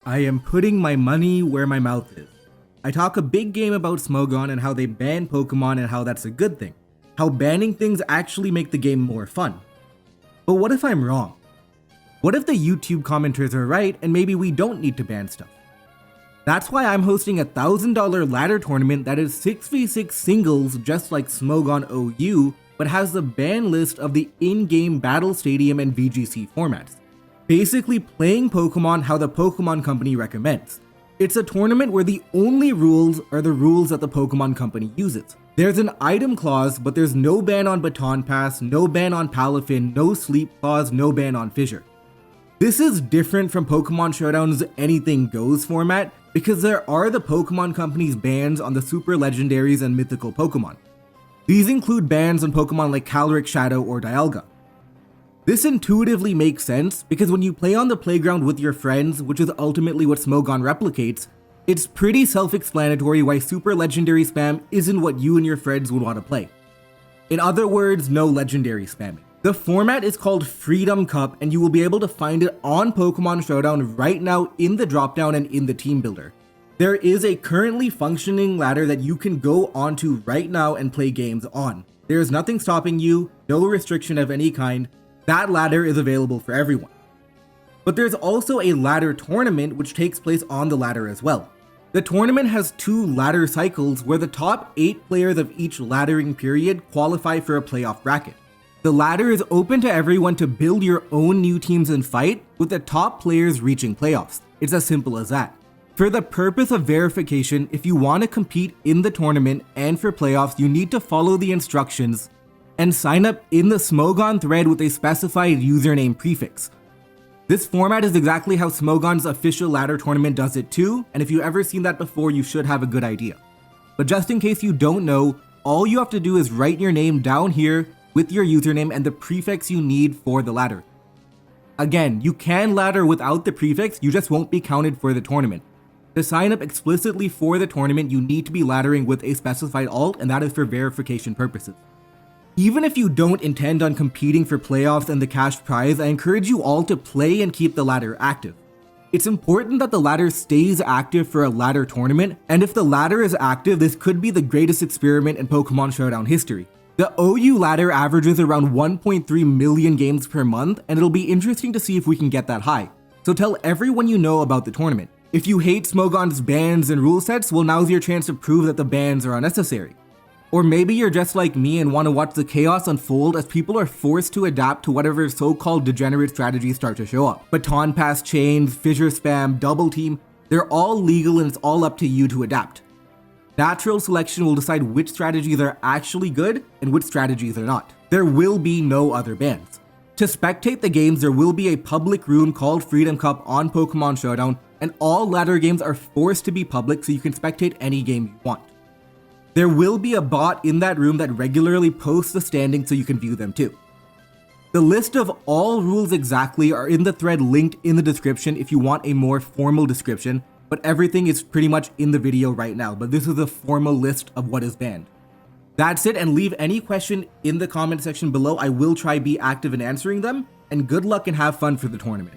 I am putting my money where my mouth is. I talk a big game about Smogon and how they ban Pokemon and how that's a good thing. How banning things actually make the game more fun. But what if I'm wrong? What if the YouTube commenters are right and maybe we don't need to ban stuff? That's why I'm hosting a $1,000 ladder tournament that is 6v6 singles just like Smogon OU, but has the ban list of the in-game Battle Stadium and VGC formats. Basically playing Pokemon how the Pokemon Company recommends. It's a tournament where the only rules are the rules that the Pokemon Company uses. There's an item clause, but there's no ban on Baton Pass, no ban on Palafin, no sleep clause, no ban on Fissure. This is different from Pokemon Showdown's Anything Goes format because there are the Pokemon Company's bans on the super legendaries and mythical Pokemon. These include bans on Pokemon like Calyrex Shadow or Dialga. This intuitively makes sense because when you play on the playground with your friends, which is ultimately what Smogon replicates, it's pretty self-explanatory why super legendary spam isn't what you and your friends would want to play. In other words, no legendary spamming. The format is called Freedom Cup and you will be able to find it on Pokemon Showdown right now in the dropdown and in the team builder. There is a currently functioning ladder that you can go onto right now and play games on. There is nothing stopping you, no restriction of any kind. That ladder is available for everyone. But there's also a ladder tournament which takes place on the ladder as well. The tournament has 2 ladder cycles where the top 8 players of each laddering period qualify for a playoff bracket. The ladder is open to everyone to build your own new teams and fight, with the top players reaching playoffs. It's as simple as that. For the purpose of verification, if you want to compete in the tournament and for playoffs, you need to follow the instructions and sign up in the Smogon thread with a specified username prefix. This format is exactly how Smogon's official ladder tournament does it too, and if you've ever seen that before, you should have a good idea. But just in case you don't know, all you have to do is write your name down here with your username and the prefix you need for the ladder. Again, you can ladder without the prefix, you just won't be counted for the tournament. To sign up explicitly for the tournament, you need to be laddering with a specified alt, and that is for verification purposes. Even if you don't intend on competing for playoffs and the cash prize, I encourage you all to play and keep the ladder active. It's important that the ladder stays active for a ladder tournament, and if the ladder is active, this could be the greatest experiment in Pokemon Showdown history. The OU ladder averages around 1.3 million games per month, and it'll be interesting to see if we can get that high. So tell everyone you know about the tournament. If you hate Smogon's bans and rule sets, well, now's your chance to prove that the bans are unnecessary. Or maybe you're just like me and want to watch the chaos unfold as people are forced to adapt to whatever so-called degenerate strategies start to show up. Baton Pass chains, fissure spam, double team, they're all legal and it's all up to you to adapt. Natural selection will decide which strategies are actually good and which strategies are not. There will be no other bans. To spectate the games, there will be a public room called Freedom Cup on Pokemon Showdown, and all ladder games are forced to be public so you can spectate any game you want. There will be a bot in that room that regularly posts the standings so you can view them too. The list of all rules exactly are in the thread linked in the description if you want a more formal description, but everything is pretty much in the video right now, but this is a formal list of what is banned. That's it, and leave any question in the comment section below. I will try be active in answering them, and good luck and have fun for the tournament.